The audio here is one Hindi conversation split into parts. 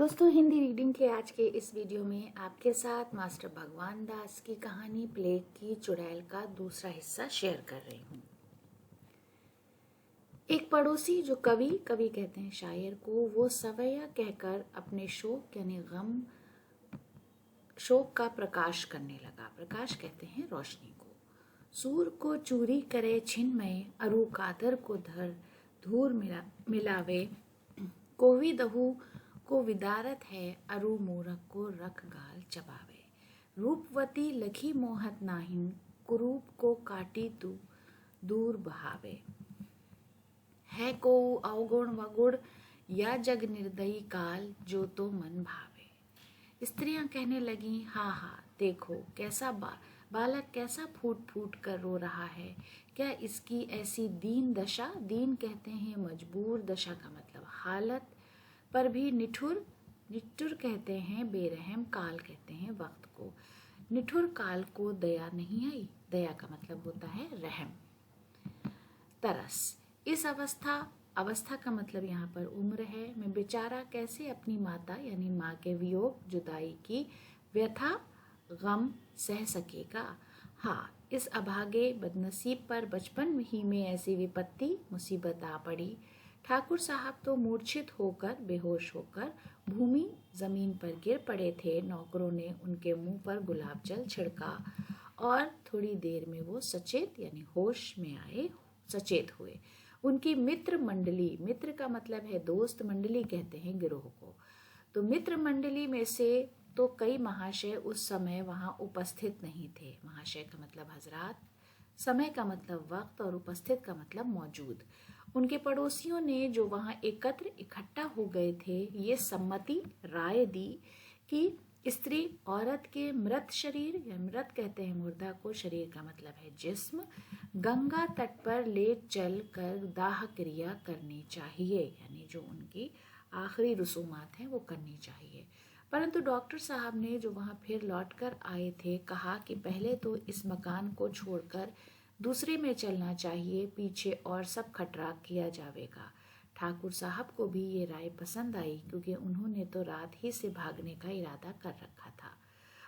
दोस्तों, हिंदी रीडिंग के आज के इस वीडियो में आपके साथ मास्टर भगवान दास की कहानी प्लेग की चुड़ैल का दूसरा हिस्सा शेयर कर रही हूँ। एक पड़ोसी जो कवि कहते हैं शायर को, वो सवैया कहकर अपने शोक यानी गम शोक का प्रकाश करने लगा। प्रकाश कहते हैं रोशनी को। सूर को चूरी करे छिन्मय, अरु कादर को धर धूर मिलावे, कोवी दहू को विदारत है, अरु मूरख को रख गाल चबावे। रूपवती लखी मोहत नाहिन, कुरूप को काटी तू दूर बहावे। है को अवगुण वगुण या जग निर्दयी काल, जो तो मन भावे। स्त्रियां कहने लगी, हाँ हाँ देखो कैसा बालक कैसा फूट फूट कर रो रहा है। क्या इसकी ऐसी दीन दशा। दीन कहते हैं मजबूर, दशा का मतलब हालत, पर भी निठुर कहते हैं बेरहम, काल कहते हैं वक्त को। निठुर काल को दया नहीं आई। दया का मतलब होता है रहम। तरस, इस अवस्था का मतलब यहाँ पर उम्र है। मैं बेचारा कैसे अपनी माता यानी माँ के वियोग जुदाई की व्यथा गम सह सकेगा। हाँ, इस अभागे बदनसीब पर बचपन ही में ऐसी विपत्ति मुसीबत आ पड़ी। ठाकुर साहब तो मूर्छित होकर बेहोश होकर भूमि जमीन पर गिर पड़े थे। नौकरों ने उनके मुंह पर गुलाब जल छिड़का और थोड़ी देर में वो सचेत यानी होश में आए, सचेत हुए। उनकी मित्र मंडली, मित्र का मतलब है दोस्त, मंडली कहते हैं गिरोह को। तो मित्र मंडली में से तो कई महाशय उस समय वहां उपस्थित नहीं थे। महाशय का मतलब हजरात, समय का मतलब वक्त और उपस्थित का मतलब मौजूद। उनके पड़ोसियों ने जो वहां इकट्ठा हो गए थे, ये सम्मति राय दी कि स्त्री औरत के मृत शरीर या मृत कहते हैं मुर्दा को, शरीर का मतलब है जिस्म, गंगा तट पर ले चल कर दाह क्रिया करनी चाहिए, यानी जो उनकी आखिरी रसूमात हैं वो करनी चाहिए। परंतु डॉक्टर साहब ने जो वहां फिर लौट कर आए थे, कहा कि पहले तो इस मकान को छोड़कर दूसरे में चलना चाहिए, पीछे और सब खटरा किया जाएगा। ठाकुर साहब को भी ये राय पसंद आई, क्योंकि उन्होंने तो रात ही से भागने का इरादा कर रखा था।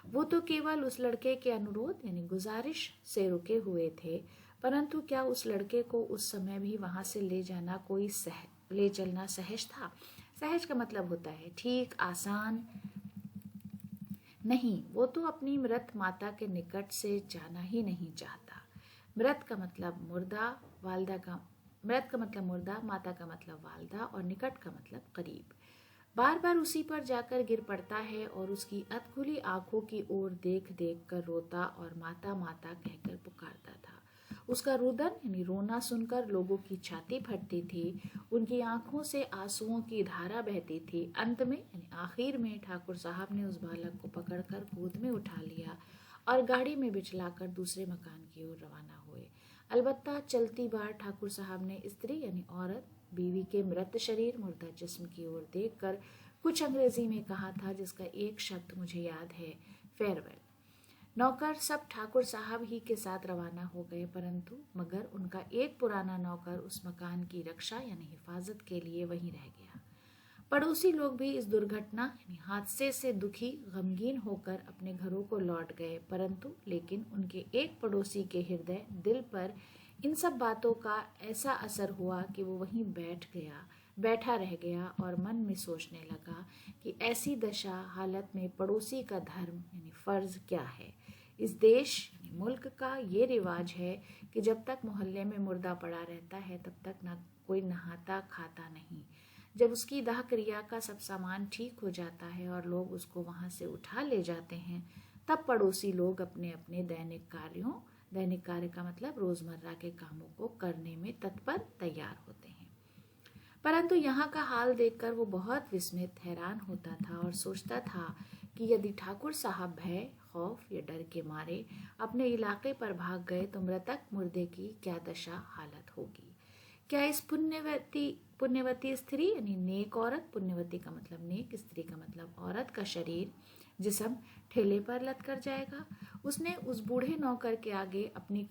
वो तो केवल उस लड़के के अनुरोध यानी गुजारिश से रुके हुए थे, परंतु क्या उस लड़के को उस समय भी वहां से ले चलना सहज था। सहज का मतलब होता है ठीक, आसान नहीं। वो तो अपनी मृत माता के निकट से जाना ही नहीं चाहता। मृत का मतलब मुर्दा, मृत का मतलब मुर्दा, माता का मतलब वालदा और निकट का मतलब करीब। बार बार उसी पर जाकर गिर पड़ता है और उसकी अधखुली आंखों की ओर देख देख कर रोता और माता माता कहकर पुकारता था। उसका रुदन यानी रोना सुनकर लोगों की छाती फटती थी, उनकी आंखों से आंसुओं की धारा बहती थी। अंत में यानी आखिर में ठाकुर साहब ने उस बालक को पकड़कर गोद में उठा लिया और गाड़ी में बिचलाकर दूसरे मकान की ओर रवाना हुए। अलबत्ता चलती बार ठाकुर साहब ने स्त्री यानी औरत, बीवी के मृत शरीर मुर्दा जिस्म की ओर देखकर कुछ अंग्रेजी में कहा था, जिसका एक शब्द मुझे याद है, फेयरवेल। नौकर सब ठाकुर साहब ही के साथ रवाना हो गए, परंतु मगर उनका एक पुराना नौकर उस मकान की रक्षा यानी हिफाजत के लिए वहीं रह गया। पड़ोसी लोग भी इस दुर्घटना यानी हादसे से दुखी गमगीन होकर अपने घरों को लौट गए, परंतु लेकिन उनके एक पड़ोसी के हृदय दिल पर इन सब बातों का ऐसा असर हुआ कि वो वहीं बैठा रह गया और मन में सोचने लगा कि ऐसी दशा हालत में पड़ोसी का धर्म यानी फर्ज क्या है। इस देश यानी मुल्क का ये रिवाज है कि जब तक मोहल्ले में मुर्दा पड़ा रहता है, तब तक ना कोई नहाता खाता नहीं। जब उसकी दाह क्रिया का सब सामान ठीक हो जाता है और लोग उसको वहां से उठा ले जाते हैं, तब पड़ोसी लोग अपने अपने दैनिक कार्य का मतलब रोजमर्रा के कामों को करने में तत्पर तैयार होते हैं। परंतु यहाँ का हाल देखकर वो बहुत विस्मित हैरान होता था और सोचता था कि यदि ठाकुर साहब भय, खौफ या डर के मारे अपने इलाके पर भाग गए तो मृतक मुर्दे की क्या दशा हालत होगी। क्या इस पुण्यवती स्त्री यानी नेक औरत, पुण्यवती का मतलब नेक, स्त्री का मतलब औरत का शरीर जिस्म ठेले पर लद कर जाएगा। उसने उस बूढ़े नौकर के आगे अपनी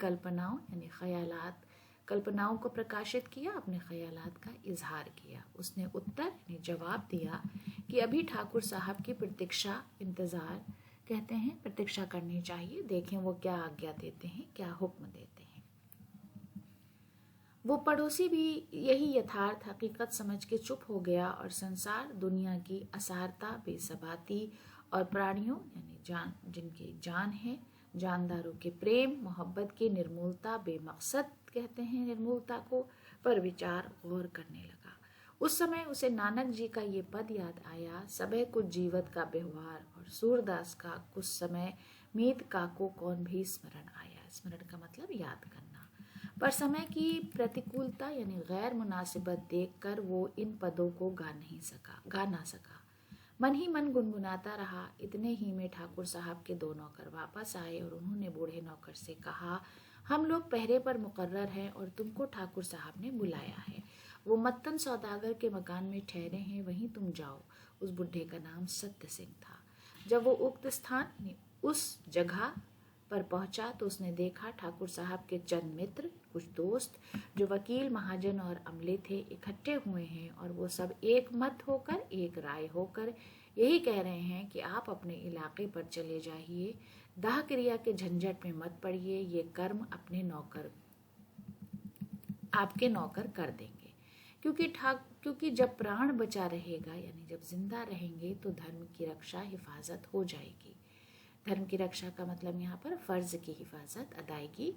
कल्पनाओं को प्रकाशित किया, अपने ख्यालात का इजहार किया। उसने उत्तर यानी जवाब दिया कि अभी ठाकुर साहब की इंतज़ार कहते हैं, प्रतीक्षा करनी चाहिए, देखें वो क्या आज्ञा देते हैं, क्या हुक्म देते हैं। वो पड़ोसी भी यही यथार्थ हकीकत समझ के चुप हो गया और संसार दुनिया की असारता, बेसबाती और प्राणियों यानी जिनकी जान है, जानदारों के प्रेम मोहब्बत की निर्मूलता, बेमकसद कहते हैं निर्मूलता को, पर विचार गौर करने लगा। उस समय उसे नानक जी का ये पद याद आया, सबे कुछ जीवत का व्यवहार, और सूरदास का कुछ समय मीत का को कौन भी स्मरण आया। स्मरण का मतलब याद करना। पर समय की प्रतिकूलता यानी गैर मुनासिबत देखकर वो इन पदों को गा ना सका। मन ही मन गुनगुनाता रहा। इतने ही में ठाकुर साहब के 2 नौकर वापस आए और उन्होंने बूढ़े नौकर से कहा, हम लोग पहरे पर मुकर्रर हैं और तुमको ठाकुर साहब ने बुलाया है। वो मत्तन सौदागर के मकान में ठहरे हैं, वहीं तुम जाओ। उस बुढ़े का नाम सत्य सिंह था। जब वो उक्त स्थान उस जगह पर पहुंचा तो उसने देखा ठाकुर साहब के चंद मित्र, कुछ दोस्त जो वकील, महाजन और अमले थे, इकट्ठे हुए हैं और वो सब एक मत होकर, एक राय होकर यही कह रहे हैं कि आप अपने इलाके पर चले जाइए, दाह क्रिया के झंझट में मत पड़िए, ये कर्म आपके नौकर कर देंगे। क्योंकि जब प्राण बचा रहेगा यानी जब जिंदा रहेंगे तो धर्म की रक्षा, हिफाजत हो जाएगी। धर्म की रक्षा का मतलब यहाँ पर फर्ज की हिफाजत, अदायगी।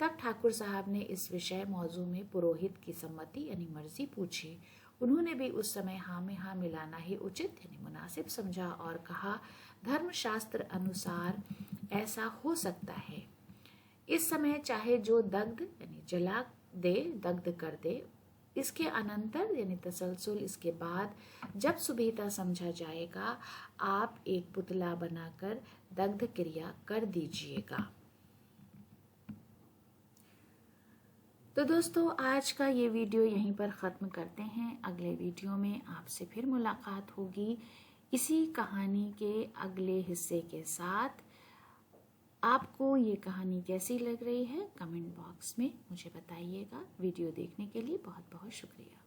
तब ठाकुर साहब ने इस विषय मौजू में पुरोहित की सम्मति यानी मर्जी पूछी। उन्होंने भी उस समय हाँ में हाँ मिलाना ही उचित यानी मुनासिब समझा और कहा, धर्म शास्त्र अनुसार ऐसा हो सकता है। इस समय चाहे जो दग्ध यानी जला दे, दग्ध कर दे। इसके अनंतर यानी तसलसल इसके बाद जब सुबीता समझा जाएगा, आप एक पुतला बनाकर दग्ध क्रिया कर दीजिएगा। तो दोस्तों, आज का ये वीडियो यहीं पर ख़त्म करते हैं। अगले वीडियो में आपसे फिर मुलाकात होगी इसी कहानी के अगले हिस्से के साथ। आपको ये कहानी कैसी लग रही है कमेंट बॉक्स में मुझे बताइएगा। वीडियो देखने के लिए बहुत बहुत शुक्रिया।